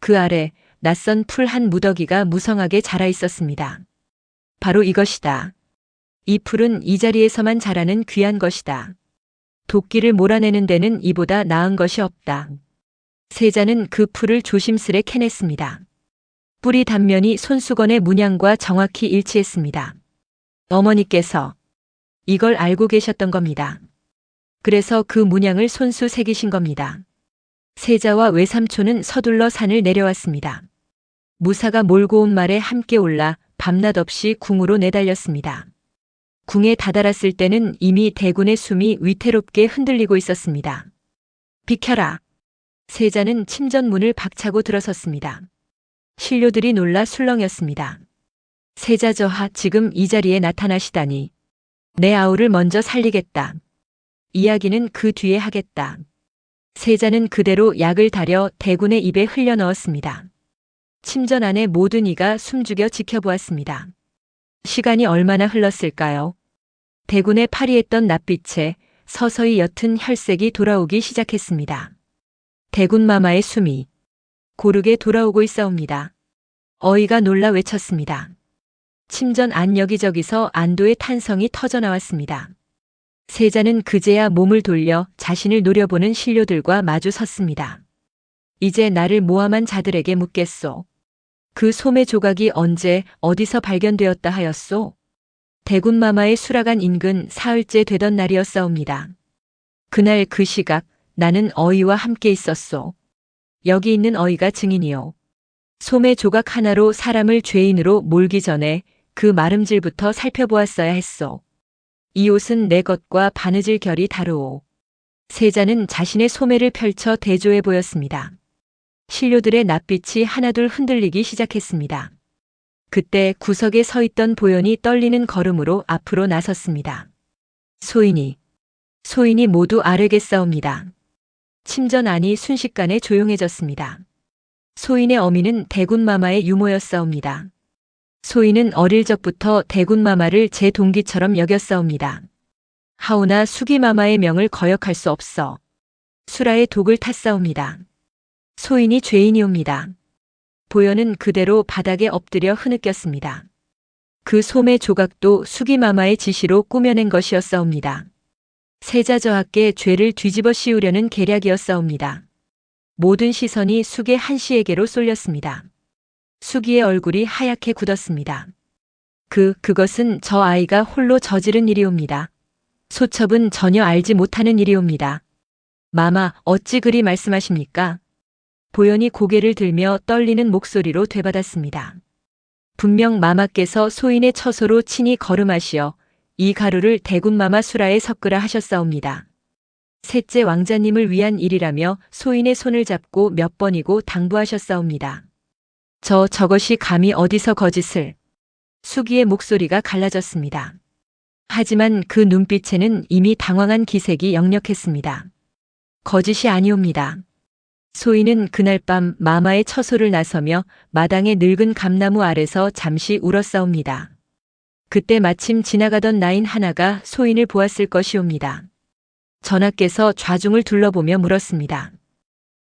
그 아래 낯선 풀 한 무더기가 무성하게 자라 있었습니다. 바로 이것이다. 이 풀은 이 자리에서만 자라는 귀한 것이다. 도끼를 몰아내는 데는 이보다 나은 것이 없다. 세자는 그 풀을 조심스레 캐냈습니다. 뿌리 단면이 손수건의 문양과 정확히 일치했습니다. 어머니께서 이걸 알고 계셨던 겁니다. 그래서 그 문양을 손수 새기신 겁니다. 세자와 외삼촌은 서둘러 산을 내려왔습니다. 무사가 몰고 온 말에 함께 올라 밤낮 없이 궁으로 내달렸습니다. 궁에 다다랐을 때는 이미 대군의 숨이 위태롭게 흔들리고 있었습니다. 비켜라. 세자는 침전문을 박차고 들어섰습니다. 신료들이 놀라 술렁였습니다. 세자 저하 지금 이 자리에 나타나시다니. 내 아우를 먼저 살리겠다. 이야기는 그 뒤에 하겠다. 세자는 그대로 약을 다려 대군의 입에 흘려 넣었습니다. 침전 안에 모든 이가 숨죽여 지켜보았습니다. 시간이 얼마나 흘렀을까요? 대군의 파리했던 낯빛에 서서히 옅은 혈색이 돌아오기 시작했습니다. 대군 마마의 숨이 고르게 돌아오고 있사옵니다. 어이가 놀라 외쳤습니다. 침전 안 여기저기서 안도의 탄성이 터져나왔습니다. 세자는 그제야 몸을 돌려 자신을 노려보는 신료들과 마주 섰습니다. 이제 나를 모함한 자들에게 묻겠소. 그 소매 조각이 언제 어디서 발견되었다 하였소? 대군마마의 수라간 인근 사흘째 되던 날이었사옵니다. 그날 그 시각 나는 어이와 함께 있었소. 여기 있는 어이가 증인이요. 소매 조각 하나로 사람을 죄인으로 몰기 전에 그 마름질부터 살펴보았어야 했소. 이 옷은 내 것과 바느질 결이 다르오. 세자는 자신의 소매를 펼쳐 대조해 보였습니다. 신료들의 낯빛이 하나둘 흔들리기 시작했습니다. 그때 구석에 서 있던 보현이 떨리는 걸음으로 앞으로 나섰습니다. 소인이 모두 아뢰겠사옵니다. 침전 안이 순식간에 조용해졌습니다. 소인의 어미는 대군마마의 유모였사옵니다. 소인은 어릴 적부터 대군마마를 제 동기처럼 여겼사옵니다. 하오나 수기마마의 명을 거역할 수 없어 수라의 독을 탔사옵니다. 소인이 죄인이옵니다. 보현은 그대로 바닥에 엎드려 흐느꼈습니다. 그 소매 조각도 수기마마의 지시로 꾸며낸 것이었사옵니다. 세자 저하께 죄를 뒤집어 씌우려는 계략이었사옵니다. 모든 시선이 숙의 한씨에게로 쏠렸습니다. 수기의 얼굴이 하얗게 굳었습니다. 그것은 저 아이가 홀로 저지른 일이옵니다. 소첩은 전혀 알지 못하는 일이옵니다. 마마, 어찌 그리 말씀하십니까? 보현이 고개를 들며 떨리는 목소리로 되받았습니다. 분명 마마께서 소인의 처소로 친히 걸음하시어 이 가루를 대군마마 수라에 섞으라 하셨사옵니다. 셋째 왕자님을 위한 일이라며 소인의 손을 잡고 몇 번이고 당부하셨사옵니다. 저것이 감히 어디서 거짓을. 수기의 목소리가 갈라졌습니다. 하지만 그 눈빛에는 이미 당황한 기색이 역력했습니다. 거짓이 아니옵니다. 소인은 그날 밤 마마의 처소를 나서며 마당의 늙은 감나무 아래서 잠시 울었사옵니다. 그때 마침 지나가던 나인 하나가 소인을 보았을 것이옵니다. 전하께서 좌중을 둘러보며 물었습니다.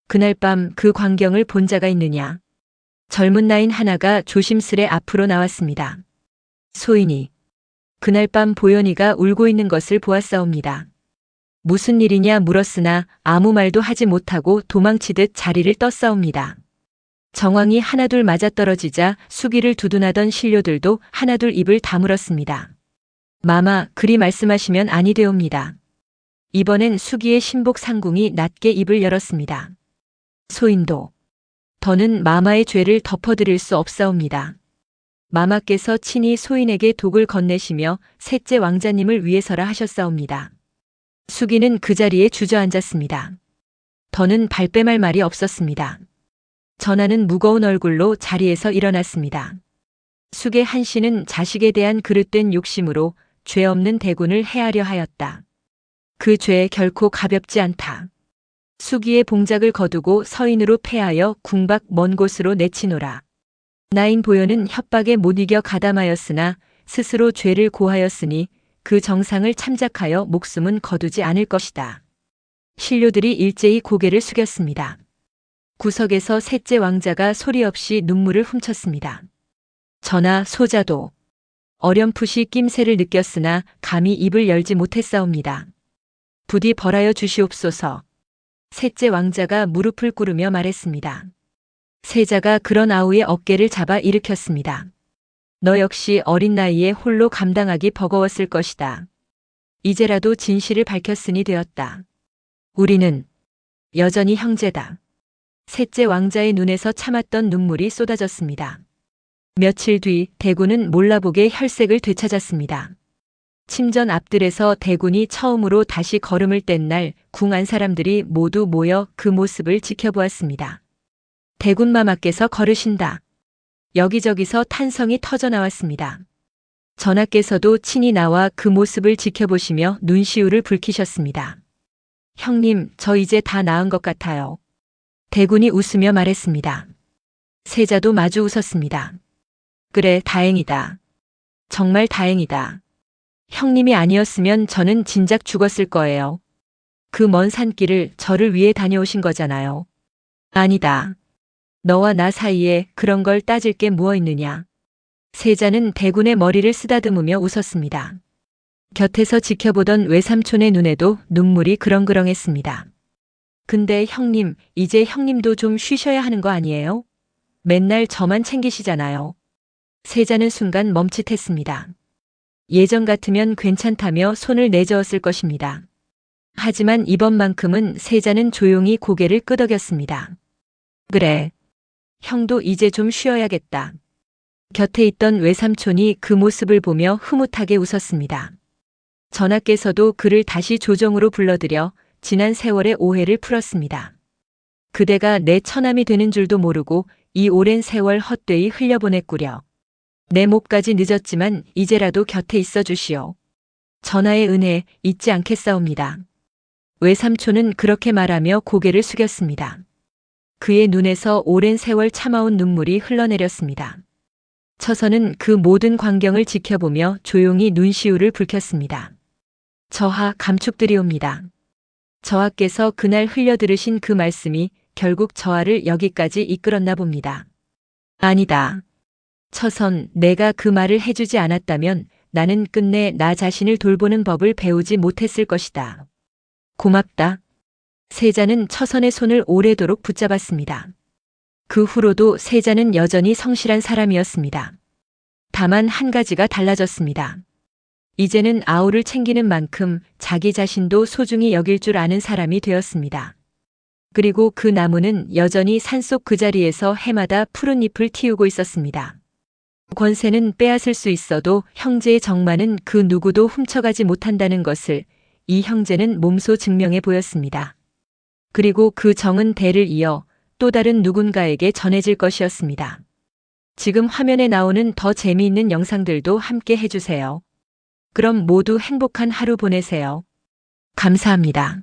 그날 밤 그 광경을 본 자가 있느냐? 젊은 나인 하나가 조심스레 앞으로 나왔습니다. 소인이 그날 밤 보현이가 울고 있는 것을 보았사옵니다. 무슨 일이냐 물었으나 아무 말도 하지 못하고 도망치듯 자리를 떴사옵니다. 정황이 하나둘 맞아떨어지자 수기를 두둔하던 신료들도 하나둘 입을 다물었습니다. 마마, 그리 말씀하시면 아니 되옵니다. 이번엔 수기의 신복 상궁이 낮게 입을 열었습니다. 소인도 더는 마마의 죄를 덮어드릴 수 없사옵니다. 마마께서 친히 소인에게 독을 건네시며 셋째 왕자님을 위해서라 하셨사옵니다. 수기는 그 자리에 주저앉았습니다. 더는 발뺌할 말이 없었습니다. 전하는 무거운 얼굴로 자리에서 일어났습니다. 숙의 한씨는 자식에 대한 그릇된 욕심으로 죄 없는 대군을 해하려 하였다. 그 죄 결코 가볍지 않다. 수기의 봉작을 거두고 서인으로 패하여 궁 밖 먼 곳으로 내치노라. 나인 보현은 협박에 못 이겨 가담하였으나 스스로 죄를 고하였으니 그 정상을 참작하여 목숨은 거두지 않을 것이다. 신료들이 일제히 고개를 숙였습니다. 구석에서 셋째 왕자가 소리 없이 눈물을 훔쳤습니다. 전하 소자도 어렴풋이 낌새를 느꼈으나 감히 입을 열지 못했사옵니다. 부디 벌하여 주시옵소서. 셋째 왕자가 무릎을 꿇으며 말했습니다. 세자가 그런 아우의 어깨를 잡아 일으켰습니다. 너 역시 어린 나이에 홀로 감당하기 버거웠을 것이다. 이제라도 진실을 밝혔으니 되었다. 우리는 여전히 형제다. 셋째 왕자의 눈에서 참았던 눈물이 쏟아졌습니다. 며칠 뒤 대군은 몰라보게 혈색을 되찾았습니다. 침전 앞들에서 대군이 처음으로 다시 걸음을 뗀 날 궁 안 사람들이 모두 모여 그 모습을 지켜보았습니다. 대군마마께서 걸으신다. 여기저기서 탄성이 터져나왔습니다. 전하께서도 친히 나와 그 모습을 지켜보시며 눈시울을 붉히셨습니다. 형님, 저 이제 다 나은 것 같아요. 대군이 웃으며 말했습니다. 세자도 마주 웃었습니다. 그래, 다행이다. 정말 다행이다. 형님이 아니었으면 저는 진작 죽었을 거예요. 그 먼 산길을 저를 위해 다녀오신 거잖아요. 아니다. 너와 나 사이에 그런 걸 따질 게 무엇 있느냐. 세자는 대군의 머리를 쓰다듬으며 웃었습니다. 곁에서 지켜보던 외삼촌의 눈에도 눈물이 그렁그렁했습니다. 근데 형님, 이제 형님도 좀 쉬셔야 하는 거 아니에요? 맨날 저만 챙기시잖아요. 세자는 순간 멈칫했습니다. 예전 같으면 괜찮다며 손을 내저었을 것입니다. 하지만 이번만큼은 세자는 조용히 고개를 끄덕였습니다. 그래. 형도 이제 좀 쉬어야겠다. 곁에 있던 외삼촌이 그 모습을 보며 흐뭇하게 웃었습니다. 전하께서도 그를 다시 조정으로 불러들여 지난 세월의 오해를 풀었습니다. 그대가 내 처남이 되는 줄도 모르고 이 오랜 세월 헛되이 흘려보냈구려. 내 몫까지 늦었지만 이제라도 곁에 있어 주시오. 전하의 은혜 잊지 않겠사옵니다. 외삼촌은 그렇게 말하며 고개를 숙였습니다. 그의 눈에서 오랜 세월 참아온 눈물이 흘러내렸습니다. 처선은 그 모든 광경을 지켜보며 조용히 눈시울을 붉혔습니다. 저하 감축드리옵니다. 저하께서 그날 흘려들으신 그 말씀이 결국 저하를 여기까지 이끌었나 봅니다. 아니다. 처선, 내가 그 말을 해주지 않았다면 나는 끝내 나 자신을 돌보는 법을 배우지 못했을 것이다. 고맙다. 세자는 처선의 손을 오래도록 붙잡았습니다. 그 후로도 세자는 여전히 성실한 사람이었습니다. 다만 한 가지가 달라졌습니다. 이제는 아우를 챙기는 만큼 자기 자신도 소중히 여길 줄 아는 사람이 되었습니다. 그리고 그 나무는 여전히 산속 그 자리에서 해마다 푸른 잎을 틔우고 있었습니다. 권세는 빼앗을 수 있어도 형제의 정만은 그 누구도 훔쳐가지 못한다는 것을 이 형제는 몸소 증명해 보였습니다. 그리고 그 정은 대를 이어 또 다른 누군가에게 전해질 것이었습니다. 지금 화면에 나오는 더 재미있는 영상들도 함께 해주세요. 그럼 모두 행복한 하루 보내세요. 감사합니다.